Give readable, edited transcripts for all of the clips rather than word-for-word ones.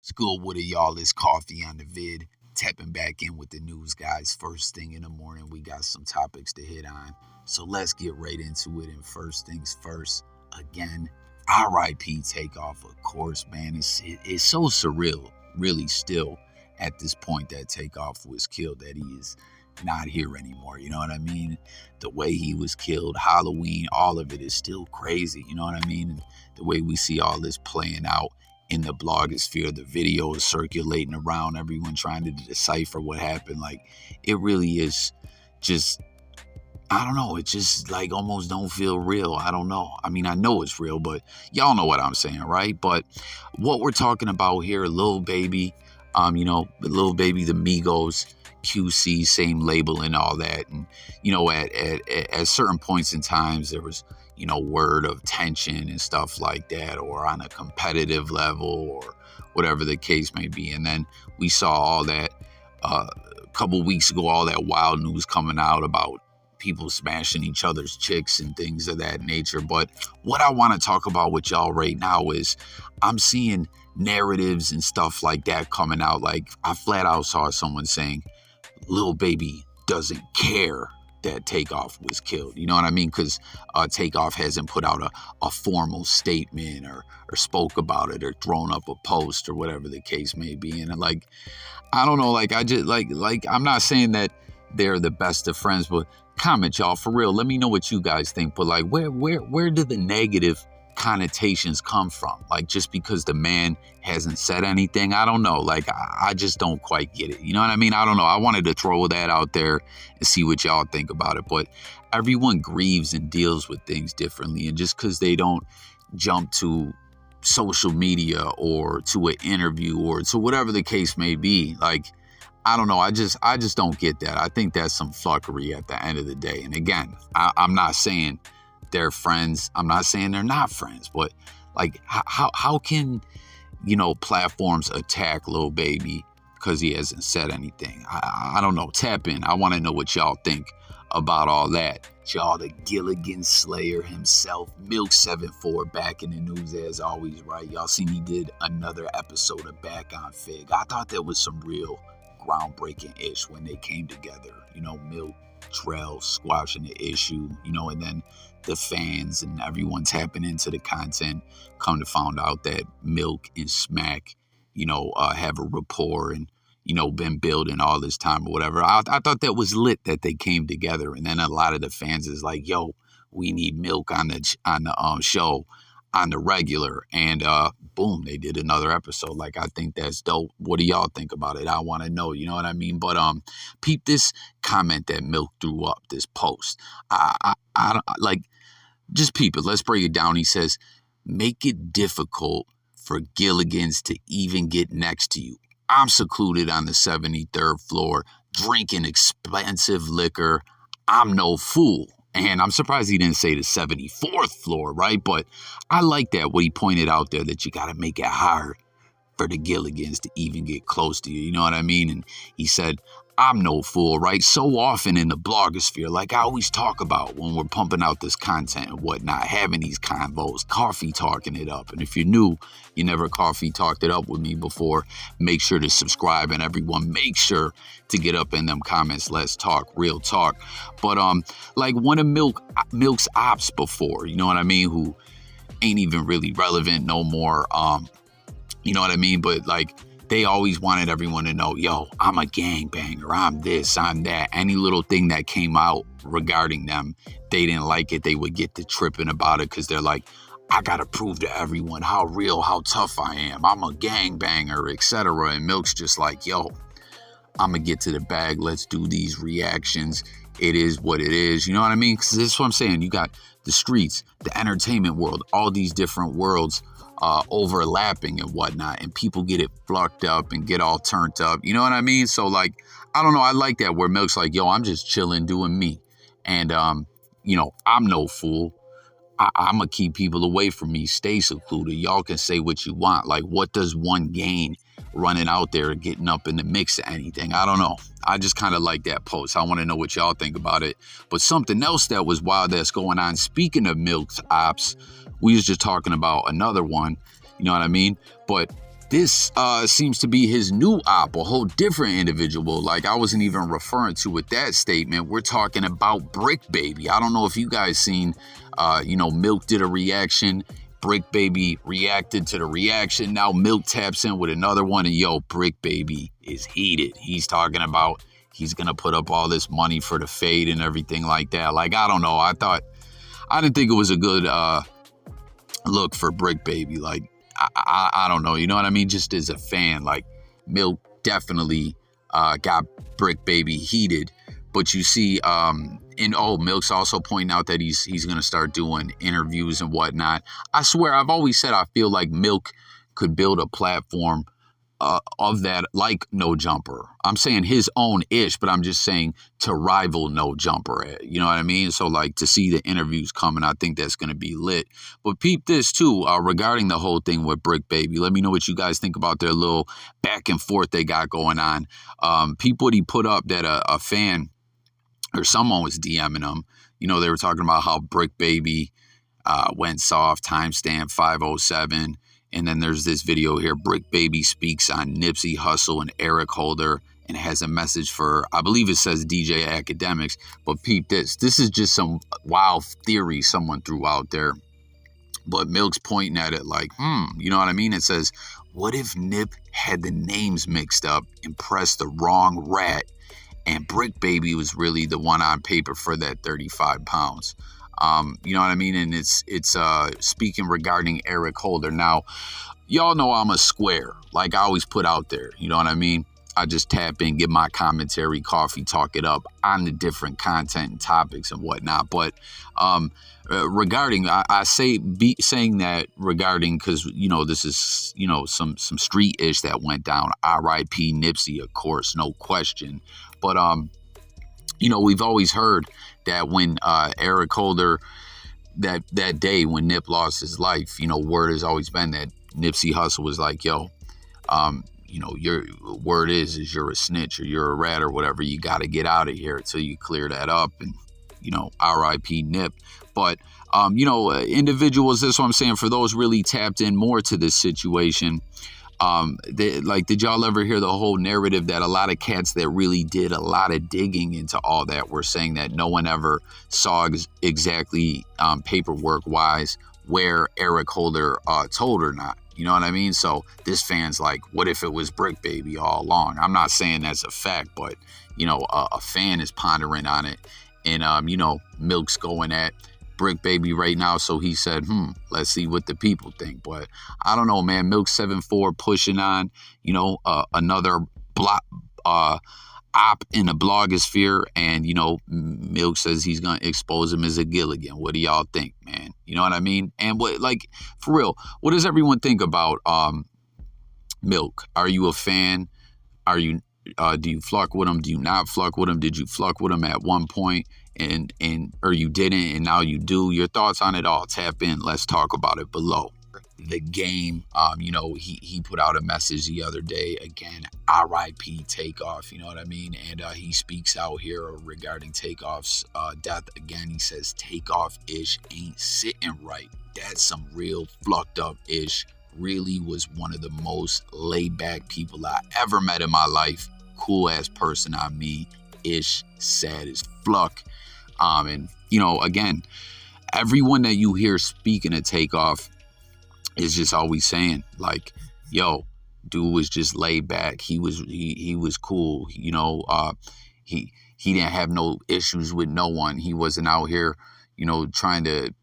It's good with it, y'all. It's Coffee on the vid. Tapping back in with the news, guys. First thing in the morning, we got some topics to hit on. So let's get right into it. And first things first, again, RIP Takeoff, of course, man. It's so surreal, really, still at this point that Takeoff was killed, that he is not here anymore. You know what I mean? The way he was killed, Halloween, all of it is still crazy. You know what I mean? And the way we see all this playing out in the blogosphere, the video is circulating around, everyone trying to decipher what happened. Like, it really is just, I don't know, it just like almost don't feel real. I don't know. I mean, I know it's real, but y'all know what I'm saying, right? But what we're talking about here, Lil Baby, Lil Baby, the Migos, QC, same label and all that. And, at certain points in times, there was, word of tension and stuff like that, or on a competitive level or whatever the case may be. And then we saw all that a couple weeks ago, all that wild news coming out about people smashing each other's chicks and things of that nature. But what I want to talk about with y'all right now is I'm seeing narratives and stuff like that coming out. Like, I flat out saw someone saying Lil Baby doesn't care that Takeoff was killed. You know what I mean? Because Takeoff hasn't put out a formal statement or spoke about it or thrown up a post or whatever the case may be. And like, I don't know, like, I just like I'm not saying that they're the best of friends, but comment, y'all, for real. Let me know what you guys think. But like, where did the negative connotations come from? Like, just because the man hasn't said anything, I don't know. Like, I just don't quite get it. You know what I mean? I don't know. I wanted to throw that out there and see what y'all think about it. But everyone grieves and deals with things differently. And just because they don't jump to social media or to an interview or to whatever the case may be, like, I don't know. I just don't get that. I think that's some fuckery at the end of the day. And again, I'm not saying they're friends. I'm not saying they're not friends, but like, how can, platforms attack Lil Baby because he hasn't said anything? I don't know. Tap in. I want to know what y'all think about all that. Y'all, the Gilligan Slayer himself, MILK74, back in the news as always, right? Y'all seen he did another episode of Back on Fig. I thought that was some real groundbreaking-ish when they came together. Milk, Trell, squashing the issue, and then the fans and everyone tapping into the content come to find out that Milk and Smack, have a rapport and, been building all this time or whatever. I thought that was lit that they came together. And then a lot of the fans is like, yo, we need Milk on the show on the regular. And boom, they did another episode. Like, I think that's dope. What do y'all think about it? I want to know, you know what I mean? But peep this comment that Milk threw up, this post. I like, just peep it. Let's break it down. He says, make it difficult for Gilligans to even get next to you. I'm secluded on the 73rd floor, drinking expensive liquor. I'm no fool. And I'm surprised he didn't say the 74th floor, right? But I like that, what he pointed out there, that you got to make it hard for the Gilligans to even get close to you. You know what I mean? And he said, I'm no fool, right? So often in the blogosphere, like I always talk about when we're pumping out this content and whatnot, having these convos, coffee talking it up. And if you're new, you never coffee talked it up with me before, make sure to subscribe, and everyone make sure to get up in them comments. Let's talk real talk. But like one of Milk's ops before, you know what I mean, who ain't even really relevant no more. You know what I mean? But like, they always wanted everyone to know, yo, I'm a gangbanger, I'm this, I'm that. Any little thing that came out regarding them, they didn't like it. They would get to tripping about it because they're like, I got to prove to everyone how real, how tough I am. I'm a gangbanger, etc. And Milk's just like, yo, I'm going to get to the bag. Let's do these reactions. It is what it is. You know what I mean? Because this is what I'm saying. You got the streets, the entertainment world, all these different worlds overlapping and whatnot, and people get it flucked up and get all turned up. You know what I mean? So like, I don't know. I like that where Milk's like, yo, I'm just chilling, doing me. And, I'm no fool. I'm going to keep people away from me. Stay secluded. Y'all can say what you want. Like, what does one gain running out there and getting up in the mix of anything? I don't know. I just kind of like that post. I want to know what y'all think about it. But something else that was wild that's going on, speaking of Milk's ops, we was just talking about another one, you know what I mean? But This seems to be his new op, a whole different individual. Like, I wasn't even referring to with that statement. We're talking about Bricc Baby. I don't know if you guys seen, Milk did a reaction. Bricc Baby reacted to the reaction. Now Milk taps in with another one, and Bricc Baby is heated. He's talking about he's going to put up all this money for the fade and everything like that. Like, I don't know. I didn't think it was a good look for Bricc Baby. Like, I don't know, you know what I mean? Just as a fan, like, Milk definitely got Bricc Baby heated. But you see, Milk's also pointing out that he's going to start doing interviews and whatnot. I swear, I've always said I feel like Milk could build a platform of that, like No Jumper. I'm saying his own-ish, but I'm just saying to rival No Jumper. You know what I mean? So, like, to see the interviews coming, I think that's going to be lit. But peep this, too, regarding the whole thing with Bricc Baby. Let me know what you guys think about their little back and forth they got going on. Peep what he put up that a fan or someone was DMing him. You know, they were talking about how Bricc Baby went soft, timestamp 507. And then there's this video here. Bricc Baby speaks on Nipsey Hussle and Eric Holder and has a message for, I believe it says DJ Academics. But peep this. This is just some wild theory someone threw out there. But Milk's pointing at it like, you know what I mean? It says, what if Nip had the names mixed up and pressed the wrong rat, and Bricc Baby was really the one on paper for that 35 pounds? You know what I mean? And it's speaking regarding Eric Holder. Now, y'all know I'm a square, like I always put out there. You know what I mean? I just tap in, get my commentary, coffee, talk it up on the different content and topics and whatnot. But regarding, I saying that regarding, because, you know, this is, you know, some street-ish that went down. R.I.P. Nipsey, of course, no question. But, you know, we've always heard that when Eric Holder, that day when Nip lost his life, you know, word has always been that Nipsey Hussle was like, you know, your word is you're a snitch or you're a rat or whatever. You got to get out of here until you clear that up. And, you know, R.I.P. Nip. But, you know, individuals, that's what I'm saying, for those really tapped in more to this situation, did y'all ever hear the whole narrative that a lot of cats that really did a lot of digging into all that were saying that no one ever saw exactly paperwork wise where Eric Holder told or not? You know what I mean? So this fan's like, what if it was Bricc Baby all along? I'm not saying that's a fact, but, you know, a fan is pondering on it. And, you know, Milk's going at Bricc Baby right now, so he said, let's see what the people think. But I don't know, man. MILK74 pushing on, you know, another op in the blogosphere, and, you know, Milk says he's gonna expose him as a Gilligan. What do y'all think, man? You know what I mean? And what, like, for real, what does everyone think about Milk? Are you a fan? Are you do you fluck with him? Do you not fluck with him? Did you fluck with him at one point and or you didn't and now you do? Your thoughts on it all. Tap in. Let's talk about it below. The game, you know, he put out a message the other day, again, R.I.P. Takeoff, you know what I mean? And he speaks out here regarding Takeoff's death. Again, he says Takeoff-ish ain't sitting right. That's some real flucked up-ish. Really was one of the most laid-back people I ever met in my life. Cool-ass person on me, ish, sad as fluck. And, you know, again, everyone that you hear speaking of Takeoff is just always saying, like, yo, dude was just laid back. He was cool. You know, he didn't have no issues with no one. He wasn't out here, you know, trying to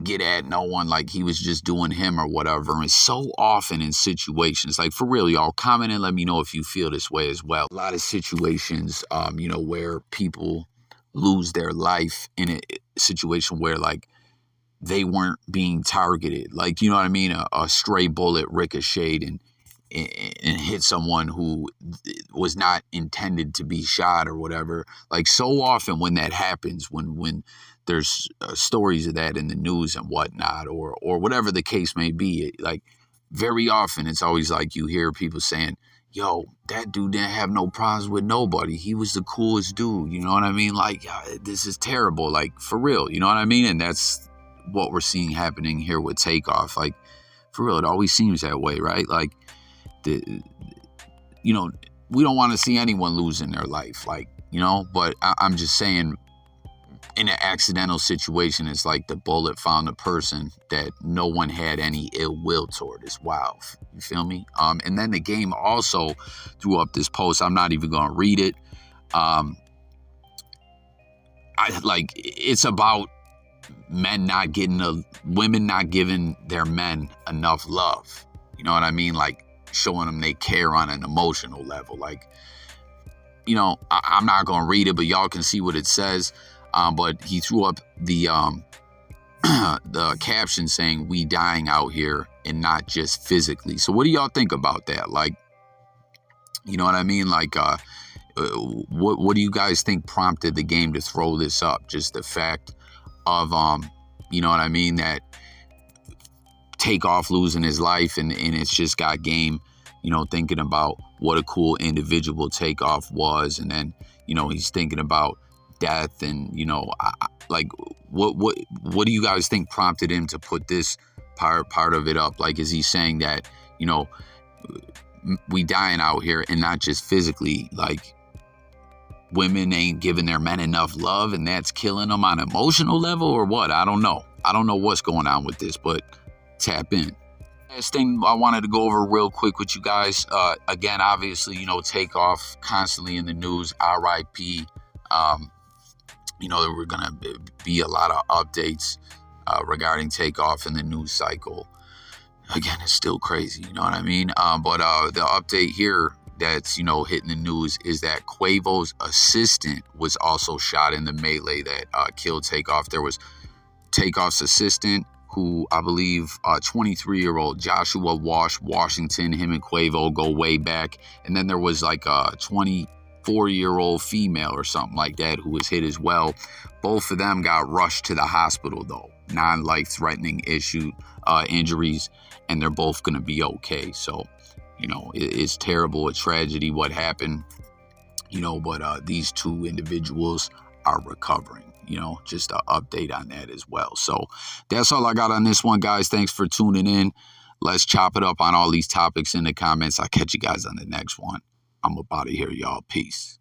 get at no one. Like, he was just doing him or whatever. And so often in situations, like, for real, y'all, comment and let me know if you feel this way as well. A lot of situations, you know, where people lose their life in a situation where, like, they weren't being targeted. Like, you know what I mean? A stray bullet ricocheted and hit someone who was not intended to be shot or whatever. Like, so often when that happens, when there's stories of that in the news and whatnot, or whatever the case may be, like, very often it's always like you hear people saying, yo, that dude didn't have no problems with nobody. He was the coolest dude. You know what I mean? Like, this is terrible. Like, for real. You know what I mean? And that's what we're seeing happening here with Takeoff. Like, for real, it always seems that way, right? Like, the we don't want to see anyone losing their life, like, but I'm just saying, in an accidental situation, it's like the bullet found a person that no one had any ill will toward. It's wild. You feel me? And then the game also threw up this post. I'm not even going to read it. It's about women not giving their men enough love. You know what I mean? Like, showing them they care on an emotional level. Like, I'm not going to read it, but y'all can see what it says. But he threw up the the caption saying, "We dying out here, and not just physically." So what do y'all think about that? Like, you know what I mean? Like, what do you guys think prompted the game to throw this up? Just the fact of, you know what I mean, that Takeoff losing his life, and it's just got game, thinking about what a cool individual Takeoff was, and then, he's thinking about death, and what do you guys think prompted him to put this part of it up? Like, is he saying that, we dying out here, and not just physically, like, women ain't giving their men enough love, and that's killing them on an emotional level, or what? I don't know what's going on with this, but tap in. Last thing I wanted to go over real quick with you guys, again, obviously, Takeoff constantly in the news, RIP. There were going to be a lot of updates regarding Takeoff in the news cycle. Again, it's still crazy, you know what I mean? But the update here that's, hitting the news is that Quavo's assistant was also shot in the melee that killed Takeoff. There was Takeoff's assistant, who I believe 23-year-old Joshua Washington, him and Quavo go way back. And then there was like a 24-year-old female or something like that who was hit as well. Both of them got rushed to the hospital, though. Non-life-threatening injuries, and they're both going to be okay. So, it's terrible, a tragedy what happened, but these two individuals are recovering. Just an update on that as well. So that's all I got on this one, guys. Thanks for tuning in. Let's chop it up on all these topics in the comments. I'll catch you guys on the next one. I'm about to hear y'all. Peace.